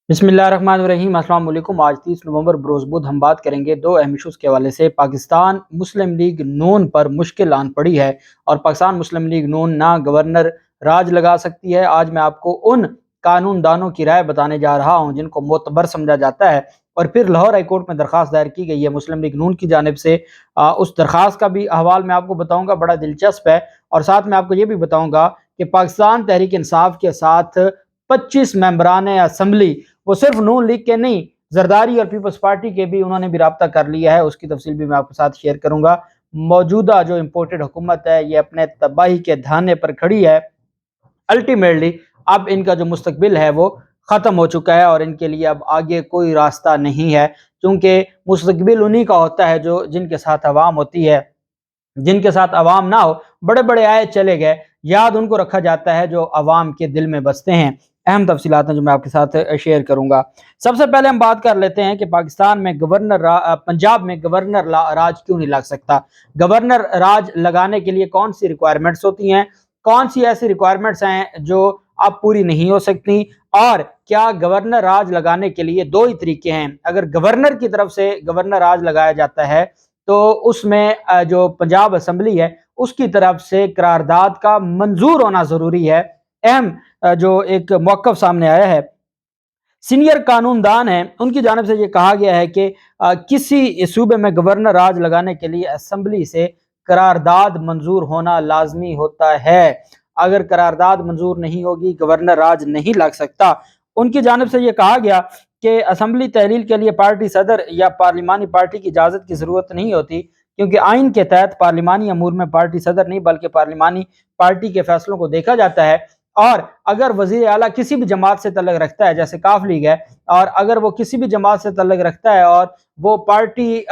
بسم اللہ الرحمن الرحیم۔ السلام علیکم۔ آج 30 نومبر بروز بدھ ہم بات کریں گے دو اہم ایشوز کے حوالے سے۔ پاکستان مسلم لیگ نون پر مشکل آن پڑی ہے اور پاکستان مسلم لیگ نون نہ گورنر راج لگا سکتی ہے۔ آج میں آپ کو ان قانون دانوں کی رائے بتانے جا رہا ہوں جن کو معتبر سمجھا جاتا ہے، اور پھر لاہور ہائی کورٹ میں درخواست دائر کی گئی ہے مسلم لیگ نون کی جانب سے۔ اس درخواست کا بھی احوال میں آپ کو بتاؤں گا، بڑا دلچسپ ہے۔ اور ساتھ میں آپ کو یہ بھی بتاؤں گا کہ پاکستان تحریک انصاف کے ساتھ 25 ممبران اسمبلی، وہ صرف نون لیگ کے نہیں، زرداری اور پیپلز پارٹی کے بھی انہوں نے بھی رابطہ کر لیا ہے۔ اس کی تفصیل بھی میں آپ کے ساتھ شیئر کروں گا۔ موجودہ جو امپورٹڈ حکومت ہے یہ اپنے تباہی کے دھانے پر کھڑی ہے۔ الٹیمیٹلی اب ان کا جو مستقبل ہے وہ ختم ہو چکا ہے اور ان کے لیے اب آگے کوئی راستہ نہیں ہے، کیونکہ مستقبل انہی کا ہوتا ہے جو جن کے ساتھ عوام ہوتی ہے۔ جن کے ساتھ عوام نہ ہو، بڑے بڑے آئے چلے گئے، یاد ان کو رکھا جاتا ہے جو عوام کے دل میں بستے ہیں۔ اہم تفصیلات ہیں جو میں آپ کے ساتھ شیئر کروں گا۔ سب سے پہلے ہم بات کر لیتے ہیں کہ پاکستان میں پنجاب میں گورنر راج کیوں نہیں لگ سکتا۔ گورنر راج لگانے کے لیے کون سی ریکوائرمنٹس ہوتی ہیں، کون سی ایسی ریکوائرمنٹس ہیں جو اب پوری نہیں ہو سکتی، اور کیا گورنر راج لگانے کے لیے دو ہی طریقے ہیں۔ اگر گورنر کی طرف سے گورنر راج لگایا جاتا ہے تو اس میں جو پنجاب اسمبلی ہے اس کی طرف سے قرارداد کا منظور ہونا ضروری ہے۔ اہم جو ایک موقف سامنے آیا ہے، سینئر قانون دان ہیں ان کی جانب سے یہ کہا گیا ہے کہ کسی صوبے میں گورنر راج لگانے کے لیے اسمبلی سے قرارداد منظور ہونا لازمی ہوتا ہے۔ اگر قرارداد منظور نہیں ہوگی گورنر راج نہیں لگ سکتا۔ ان کی جانب سے یہ کہا گیا کہ اسمبلی تحلیل کے لیے پارٹی صدر یا پارلیمانی پارٹی کی اجازت کی ضرورت نہیں ہوتی، کیونکہ آئین کے تحت پارلیمانی امور میں پارٹی صدر نہیں بلکہ پارلیمانی پارٹی کے فیصلوں کو دیکھا جاتا ہے۔ اور اگر وزیر اعلیٰ کسی بھی جماعت سے تعلق رکھتا ہے، جیسے کاف لیگ ہے، اور اگر وہ کسی بھی جماعت سے تعلق رکھتا ہے اور وہ پارٹی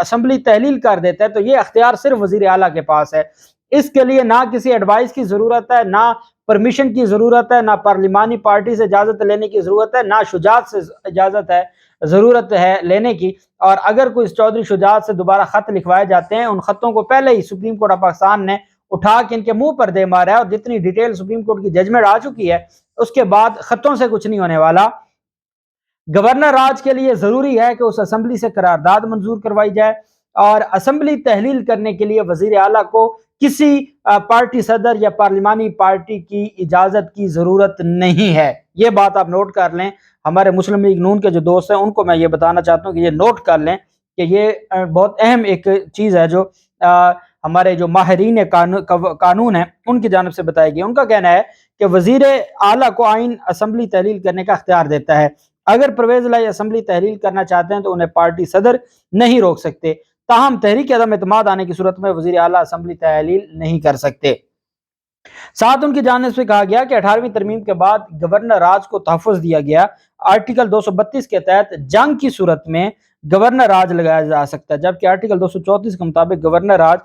اسمبلی تحلیل کر دیتا ہے تو یہ اختیار صرف وزیر اعلیٰ کے پاس ہے۔ اس کے لیے نہ کسی ایڈوائس کی ضرورت ہے، نہ پرمیشن کی ضرورت ہے، نہ پارلیمانی پارٹی سے اجازت لینے کی ضرورت ہے، نہ شجاعت سے ضرورت ہے لینے کی۔ اور اگر کوئی چودھری شجاعت سے دوبارہ خط لکھوائے جاتے ہیں، ان خطوں کو پہلے ہی سپریم کورٹ آف پاکستان نے اٹھا کے ان کے منہ پر دے مارا ہے، اور جتنی ڈیٹیل سپریم کورٹ کی ججمنٹ آ چکی ہے اس کے بعد خطوں سے کچھ نہیں ہونے والا۔ گورنر راج کے لیے ضروری ہے کہ اس اسمبلی سے قرارداد منظور کروائی جائے، اور اسمبلی تحلیل کرنے کے لیے وزیر اعلیٰ کو کسی پارٹی صدر یا پارلیمانی پارٹی کی اجازت کی ضرورت نہیں ہے۔ یہ بات آپ نوٹ کر لیں۔ ہمارے مسلم لیگ نون کے جو دوست ہیں ان کو میں یہ بتانا چاہتا ہوں کہ یہ نوٹ کر لیں کہ یہ بہت اہم ایک چیز ہے جو ہمارے جو ماہرین قانون ہیں ان کی جانب سے بتائی گئی۔ ان کا کہنا ہے کہ وزیر اعلیٰ کو آئین اسمبلی تحلیل کرنے کا اختیار دیتا ہے۔ اگر پرویز الہی اسمبلی تحلیل کرنا چاہتے ہیں تو انہیں پارٹی صدر نہیں روک سکتے، تاہم تحریک عدم اعتماد آنے کی صورت میں وزیر اعلیٰ اسمبلی تحلیل نہیں کر سکتے۔ ساتھ ان کی جانب سے کہا گیا کہ 18ویں ترمیم کے بعد گورنر راج کو تحفظ دیا گیا۔ آرٹیکل 232 کے تحت جنگ کی صورت میں گورنر راج لگایا جا سکتا ہے، جبکہ آرٹیکل 234 کے مطابق گورنر راج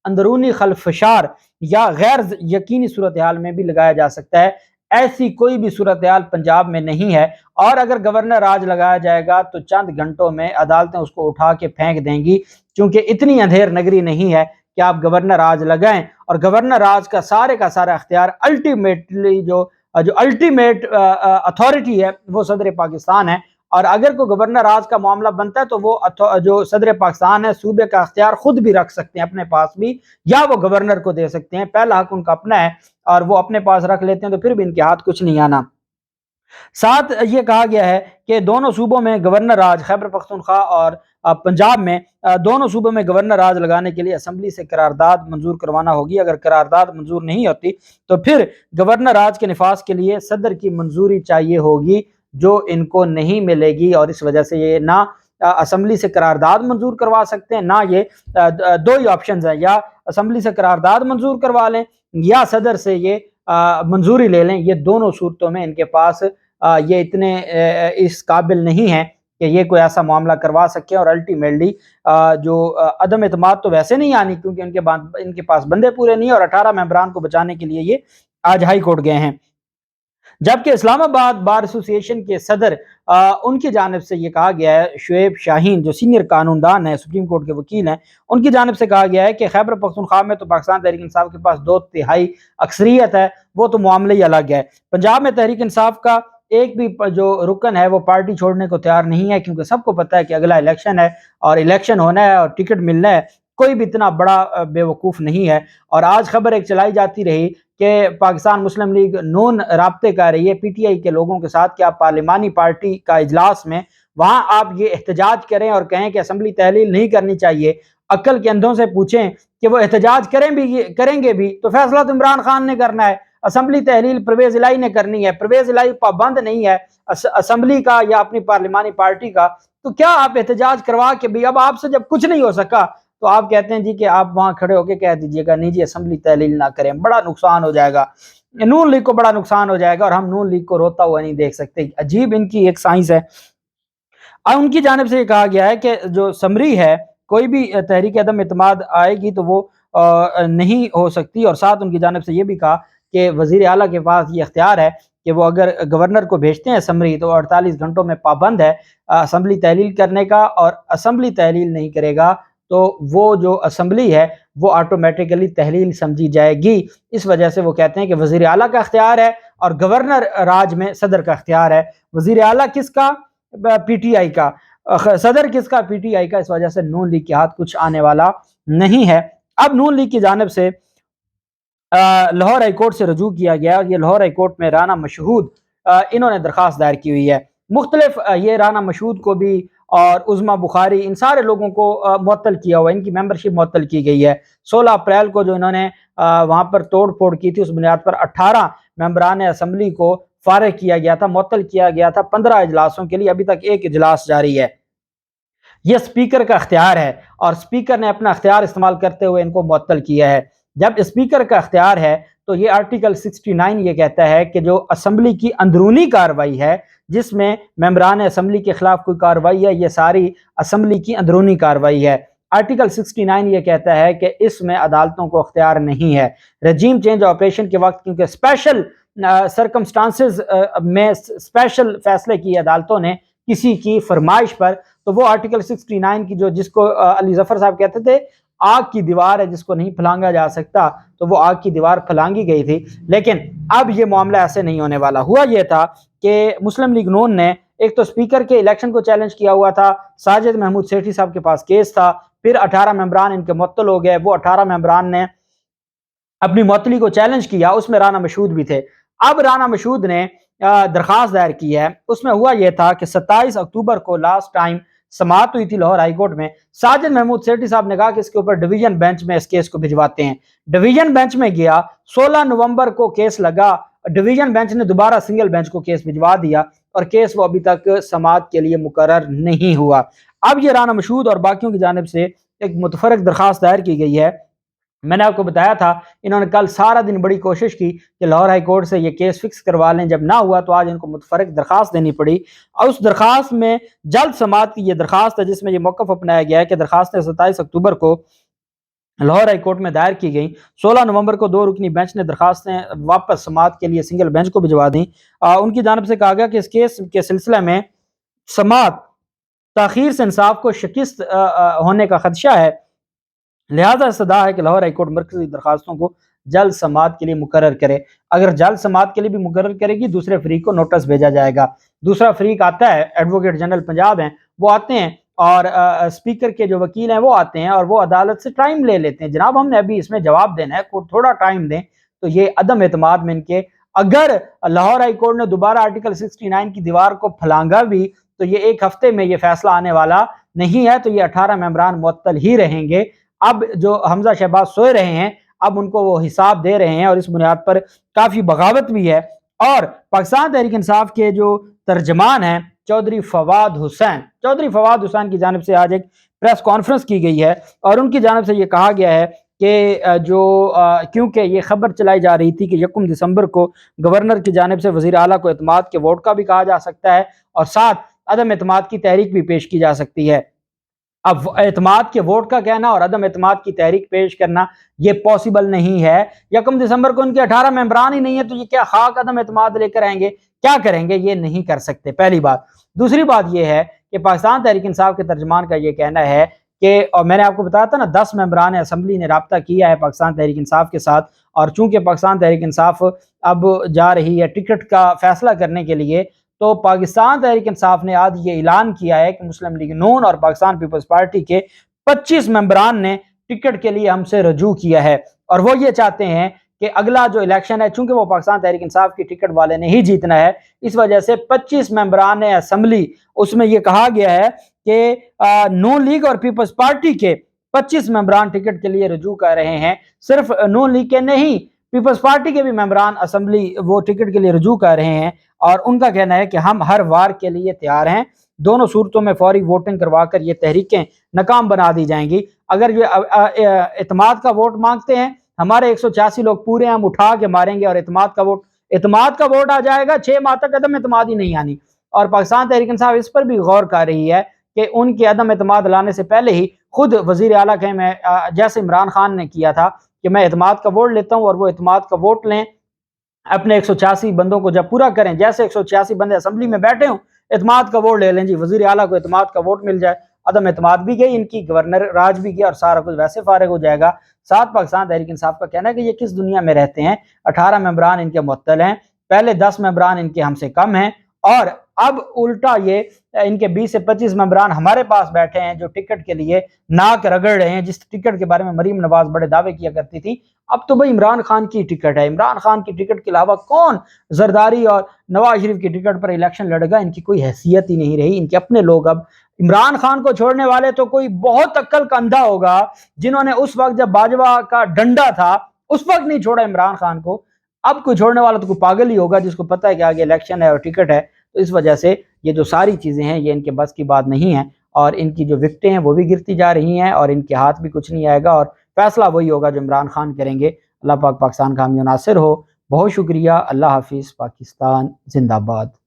اندرونی خلفشار یا غیر یقینی صورتحال میں بھی لگایا جا سکتا ہے۔ ایسی کوئی بھی صورتحال پنجاب میں نہیں ہے، اور اگر گورنر راج لگایا جائے گا تو چند گھنٹوں میں عدالتیں اس کو اٹھا کے پھینک دیں گی، کیونکہ اتنی اندھیر نگری نہیں ہے کہ آپ گورنر راج لگائیں۔ اور گورنر راج کا سارا اختیار الٹیمیٹلی جو الٹیمیٹ اتھارٹی ہے وہ صدر پاکستان ہے، اور اگر کوئی گورنر راج کا معاملہ بنتا ہے تو وہ جو صدر پاکستان ہے صوبے کا اختیار خود بھی رکھ سکتے ہیں اپنے پاس بھی، یا وہ گورنر کو دے سکتے ہیں۔ پہلا حق ان کا اپنا ہے اور وہ اپنے پاس رکھ لیتے ہیں تو پھر بھی ان کے ہاتھ کچھ نہیں آنا۔ ساتھ یہ کہا گیا ہے کہ دونوں صوبوں میں گورنر راج، خیبر پختونخوا اور پنجاب میں دونوں صوبوں میں گورنر راج لگانے کے لیے اسمبلی سے قرارداد منظور کروانا ہوگی۔ اگر قرارداد منظور نہیں ہوتی تو پھر گورنر راج کے نفاذ کے لیے صدر کی منظوری چاہیے ہوگی، جو ان کو نہیں ملے گی، اور اس وجہ سے یہ نہ اسمبلی سے قرارداد منظور کروا سکتے ہیں، نہ یہ دو ہی آپشنز ہیں، یا اسمبلی سے قرارداد منظور کروا لیں یا صدر سے یہ منظوری لے لیں۔ یہ دونوں صورتوں میں ان کے پاس یہ اتنے اس قابل نہیں ہیں کہ یہ کوئی ایسا معاملہ کروا سکے۔ اور الٹیمیٹلی جو عدم اعتماد تو ویسے نہیں آنی، کیونکہ ان کے پاس بندے پورے نہیں ہیں، اور 18 ممبران کو بچانے کے لیے یہ آج ہائی کورٹ گئے ہیں۔ جبکہ اسلام آباد بار ایسوسی ایشن کے صدر ان کی جانب سے یہ کہا گیا ہے، شعیب شاہین جو سینئر قانون دان ہیں، سپریم کورٹ کے وکیل ہیں، ان کی جانب سے کہا گیا ہے کہ خیبر پختونخوا میں تو پاکستان تحریک انصاف کے پاس 2/3 اکثریت ہے، وہ تو معاملہ ہی الگ ہے۔ پنجاب میں تحریک انصاف کا ایک بھی جو رکن ہے وہ پارٹی چھوڑنے کو تیار نہیں ہے، کیونکہ سب کو پتہ ہے کہ اگلا الیکشن ہے اور الیکشن ہونا ہے اور ٹکٹ ملنا ہے، کوئی بھی اتنا بڑا بے وقوف نہیں ہے۔ اور آج خبر ایک چلائی جاتی رہی کہ پاکستان مسلم لیگ نون رابطے کر رہی ہے پی ٹی آئی کے لوگوں کے ساتھ کہ آپ پارلیمانی پارٹی کا اجلاس میں وہاں آپ یہ احتجاج کریں اور کہیں کہ اسمبلی تحلیل نہیں کرنی چاہیے۔ عقل کے اندھوں سے پوچھیں کہ وہ احتجاج کریں گے بھی تو فیصلہ تو عمران خان نے کرنا ہے، اسمبلی تحلیل پرویز الہی نے کرنی ہے، پرویز الہی پابند نہیں ہے اسمبلی کا یا اپنی پارلیمانی پارٹی کا، تو کیا آپ احتجاج کروا کے بھی اب آپ سے جب کچھ نہیں ہو سکا تو آپ کہتے ہیں جی کہ آپ وہاں کھڑے ہو کے کہہ دیجئے گا نہیں جی اسمبلی تحلیل نہ کریں، بڑا نقصان ہو جائے گا، نون لیگ کو بڑا نقصان ہو جائے گا اور ہم نون لیگ کو روتا ہوا نہیں دیکھ سکتے۔ عجیب ان کی ایک سائنس ہے۔ اور ان کی جانب سے یہ کہا گیا ہے کہ جو سمری ہے کوئی بھی تحریک عدم اعتماد آئے گی تو وہ نہیں ہو سکتی، اور ساتھ ان کی جانب سے یہ بھی کہا کہ وزیر اعلیٰ کے پاس یہ اختیار ہے کہ وہ اگر گورنر کو بھیجتے ہیں اسمبلی تو 48 گھنٹوں میں پابند ہے اسمبلی تحلیل کرنے کا، اور اسمبلی تحلیل نہیں کرے گا تو وہ جو اسمبلی ہے وہ آٹومیٹیکلی تحلیل سمجھی جائے گی۔ اس وجہ سے وہ کہتے ہیں کہ وزیر اعلیٰ کا اختیار ہے اور گورنر راج میں صدر کا اختیار ہے۔ وزیر اعلیٰ کس کا؟ پی ٹی آئی کا۔ صدر کس کا؟ پی ٹی آئی کا۔ اس وجہ سے نون لیگ کے ہاتھ کچھ آنے والا نہیں ہے۔ اب نون لیگ کی جانب سے لاہور ہائی کورٹ سے رجوع کیا گیا، اور یہ لاہور ہائی کورٹ میں رانا مشہود انہوں نے درخواست دائر کی ہوئی ہے۔ مختلف یہ رانا مشہود کو بھی اور عظما بخاری ان سارے لوگوں کو معطل کیا ہوا ہے، ان کی ممبرشپ معطل کی گئی ہے۔ 16 اپریل کو جو انہوں نے وہاں پر توڑ پھوڑ کی تھی اس بنیاد پر 18 ممبران اسمبلی کو فارغ کیا گیا تھا، معطل کیا گیا تھا 15 اجلاسوں کے لیے، ابھی تک ایک اجلاس جاری ہے۔ یہ اسپیکر کا اختیار ہے اور اسپیکر نے اپنا اختیار استعمال کرتے ہوئے ان کو معطل کیا ہے۔ جب اسپیکر کا اختیار ہے تو یہ آرٹیکل 69 یہ کہتا ہے کہ جو اسمبلی کی اندرونی کارروائی ہے جس میں ممبران اسمبلی کے خلاف کوئی کارروائی ہے، یہ ساری اسمبلی کی اندرونی کارروائی ہے۔ آرٹیکل 69 یہ کہتا ہے کہ اس میں عدالتوں کو اختیار نہیں ہے۔ رجیم چینج آپریشن کے وقت کیونکہ اسپیشل سرکمسٹانسز میں اسپیشل فیصلے کی عدالتوں نے کسی کی فرمائش پر، تو وہ آرٹیکل 69 کی جس کو علی ظفر صاحب کہتے تھے آگ کی دیوار ہے جس کو نہیں پھلانگا جا سکتا، تو وہ آگ کی دیوار پھلانگی گئی تھی۔ لیکن اب یہ معاملہ ایسے نہیں ہونے والا۔ ہوا یہ تھا کہ مسلم لیگ نون نے ایک تو اسپیکر کے الیکشن کو چیلنج کیا ہوا تھا، ساجد محمود سیٹھی صاحب کے پاس کیس تھا، پھر 18 ممبران ان کے معطل ہو گئے، وہ 18 ممبران نے اپنی معطلی کو چیلنج کیا، اس میں رانا مشہود بھی تھے۔ اب رانا مشہود نے درخواست دائر کی ہے، اس میں ہوا یہ تھا کہ 27 اکتوبر کو لاسٹ ٹائم سماعت ہوئی تھی لاہور ہائی کورٹ میں۔ ساجد محمود سیٹھی صاحب نے کہا کہ اس کے اوپر ڈویژن بینچ میں اس کیس کو بھجواتے ہیں۔ ڈویژن بینچ میں گیا، 16 نومبر کو کیس لگا، ڈویژن بینچ نے دوبارہ سنگل بینچ کو کیس بھجوا دیا اور کیس وہ ابھی تک سماعت کے لیے مقرر نہیں ہوا۔ اب یہ رانا مشہود اور باقیوں کی جانب سے ایک متفرق درخواست دائر کی گئی ہے۔ میں نے آپ کو بتایا تھا انہوں نے کل سارا دن بڑی کوشش کی کہ لاہور ہائی کورٹ سے یہ کیس فکس کروا لیں، جب نہ ہوا تو آج ان کو متفرق درخواست دینی پڑی، اور اس درخواست میں جلد سماعت کی یہ درخواست ہے جس میں یہ موقف اپنایا گیا ہے کہ درخواستیں 27 اکتوبر کو لاہور ہائی کورٹ میں دائر کی گئیں، 16 نومبر کو 2 رکنی بینچ نے درخواستیں واپس سماعت کے لیے سنگل بینچ کو بھجوا دیں۔ ان کی جانب سے کہا گیا کہ اس کیس کے سلسلے میں سماعت تاخیر سے انصاف کو شکست ہونے کا خدشہ ہے، لہذا استدعا ہے کہ لاہور ہائی کورٹ مرکزی درخواستوں کو جلد سماعت کے لیے مقرر کرے۔ اگر جلد سماعت کے لیے بھی مقرر کرے گی دوسرے فریق کو نوٹس بھیجا جائے گا۔ دوسرا فریق آتا ہے، ایڈوکیٹ جنرل پنجاب ہیں، وہ آتے ہیں اور اسپیکر کے جو وکیل ہیں وہ آتے ہیں اور وہ عدالت سے ٹائم لے لیتے ہیں، جناب ہم نے ابھی اس میں جواب دینا ہے، تھوڑا ٹائم دیں۔ تو یہ عدم اعتماد میں ان کے، اگر لاہور ہائی کورٹ نے دوبارہ آرٹیکل 69 کی دیوار کو پھلانگا بھی تو یہ ایک ہفتے میں یہ فیصلہ آنے والا نہیں ہے، تو یہ 18 ممبران معطل ہی رہیں گے۔ اب جو حمزہ شہباز سوئے رہے ہیں اب ان کو وہ حساب دے رہے ہیں، اور اس بنیاد پر کافی بغاوت بھی ہے۔ اور پاکستان تحریک انصاف کے جو ترجمان ہیں چودھری فواد حسین کی جانب سے آج ایک پریس کانفرنس کی گئی ہے، اور ان کی جانب سے یہ کہا گیا ہے کہ کیونکہ یہ خبر چلائی جا رہی تھی کہ 1 دسمبر کو گورنر کی جانب سے وزیر اعلیٰ کو اعتماد کے ووٹ کا بھی کہا جا سکتا ہے اور ساتھ عدم اعتماد کی تحریک بھی پیش کی جا سکتی ہے۔ اب اعتماد کے ووٹ کا کہنا اور عدم اعتماد کی تحریک پیش کرنا یہ پاسبل نہیں ہے۔ 1 دسمبر کو ان کے 18 ممبران ہی نہیں ہیں تو یہ کیا خاک عدم اعتماد لے کر آئیں گے؟ کیا کریں گے؟ یہ نہیں کر سکتے، پہلی بات۔ دوسری بات یہ ہے کہ پاکستان تحریک انصاف کے ترجمان کا یہ کہنا ہے کہ، اور میں نے آپ کو بتایا تھا نا 10 ممبران اسمبلی نے رابطہ کیا ہے پاکستان تحریک انصاف کے ساتھ، اور چونکہ پاکستان تحریک انصاف اب جا رہی ہے ٹکٹ کا فیصلہ کرنے کے لیے، تو پاکستان تحریک انصاف نے آج یہ اعلان کیا ہے کہ مسلم لیگ نون اور پاکستان پیپلز پارٹی کے 25 ممبران نے ٹکٹ کے لیے ہم سے رجوع کیا ہے، اور وہ یہ چاہتے ہیں کہ اگلا جو الیکشن ہے، چونکہ وہ پاکستان تحریک انصاف کی ٹکٹ والے نے ہی جیتنا ہے، اس وجہ سے 25 ممبران اسمبلی، اس میں یہ کہا گیا ہے کہ نون لیگ اور پیپلز پارٹی کے 25 ممبران ٹکٹ کے لیے رجوع کر رہے ہیں۔ صرف نون لیگ کے نہیں، پیپلز پارٹی کے بھی ممبران اسمبلی وہ ٹکٹ کے لیے رجوع کر رہے ہیں، اور ان کا کہنا ہے کہ ہم ہر وار کے لیے تیار ہیں۔ دونوں صورتوں میں فوری ووٹنگ کروا کر یہ تحریکیں ناکام بنا دی جائیں گی۔ اگر یہ اعتماد کا ووٹ مانگتے ہیں، ہمارے 186 لوگ پورے ہم اٹھا کے ماریں گے، اور اعتماد کا ووٹ آ جائے گا، 6 ماہ تک عدم اعتماد ہی نہیں آنی۔ اور پاکستان تحریک انصاف اس پر بھی غور کر رہی ہے کہ ان کے عدم اعتماد لانے سے پہلے ہی خود وزیر اعلیٰ کہ میں جیسے عمران خان نے کیا تھا کہ میں اعتماد کا ووٹ لیتا ہوں، اور وہ اعتماد کا ووٹ لیں، اپنے 186 بندوں کو جب پورا کریں، جیسے 186 بندے اسمبلی میں بیٹھے ہوں، اعتماد کا ووٹ لے لیں جی، وزیر اعلیٰ کو اعتماد کا ووٹ مل جائے، عدم اعتماد بھی گئی ان کی، گورنر راج بھی گیا، اور سارا کچھ ویسے فارغ ہو جائے گا۔ ساتھ پاکستان تحریک انصاف کا کہنا ہے کہ یہ کس دنیا میں رہتے ہیں، 18 ممبران ان کے معطل ہیں، پہلے 10 ممبران ان کے ہم سے کم ہیں، اور اب الٹا یہ ان کے 20 سے 25 ممبران ہمارے پاس بیٹھے ہیں جو ٹکٹ کے لیے ناک رگڑ رہے ہیں۔ جس ٹکٹ کے بارے میں مریم نواز بڑے دعوے کیا کرتی تھی، اب تو بھائی عمران خان کی ٹکٹ ہے، عمران خان کی ٹکٹ کے علاوہ کون زرداری اور نواز شریف کی ٹکٹ پر الیکشن لڑے گا؟ ان کی کوئی حیثیت ہی نہیں رہی۔ ان کے اپنے لوگ اب عمران خان کو چھوڑنے والے تو کوئی بہت عقل کا اندھا ہوگا جنہوں نے اس وقت جب باجوہ کا ڈنڈا تھا اس وقت نہیں چھوڑا عمران خان کو، اب کوئی چھوڑنے والا تو کوئی پاگل ہی ہوگا جس کو پتہ ہے کہ آگے الیکشن ہے اور ٹکٹ ہے۔ تو اس وجہ سے یہ جو ساری چیزیں ہیں یہ ان کے بس کی بات نہیں ہے، اور ان کی جو وکٹیں ہیں وہ بھی گرتی جا رہی ہیں، اور ان کے ہاتھ بھی کچھ نہیں آئے گا، اور فیصلہ وہی ہوگا جو عمران خان کریں گے۔ اللہ پاک پاکستان کا حامی و ناصر ہو۔ بہت شکریہ۔ اللہ حافظ۔ پاکستان زندہ باد۔